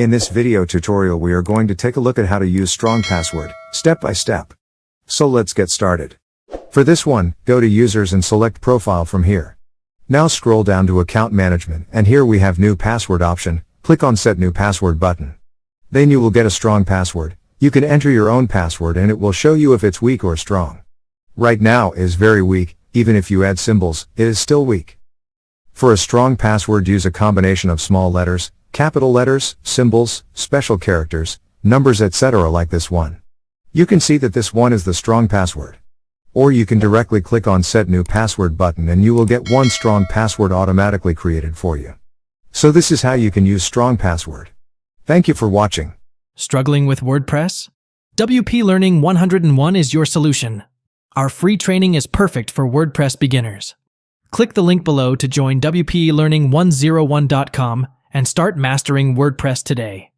In this video tutorial we are going to take a look at how to use strong password, step by step. So let's get started. For this one, go to Users and select Profile from here. Now scroll down to Account Management and here we have New Password option, click on Set New Password button. Then you will get a strong password. You can enter your own password and it will show you if it's weak or strong. Right now it is very weak, even if you add symbols, it is still weak. For a strong password use a combination of small letters, capital letters, symbols, special characters, numbers etc. like this one. You can see that this one is the strong password. Or you can directly click on Set New Password button and you will get one strong password automatically created for you. So this is how you can use strong password. Thank you for watching. Struggling with WordPress? WP Learning 101 is your solution. Our free training is perfect for WordPress beginners. Click the link below to join WPLearning101.com and start mastering WordPress today.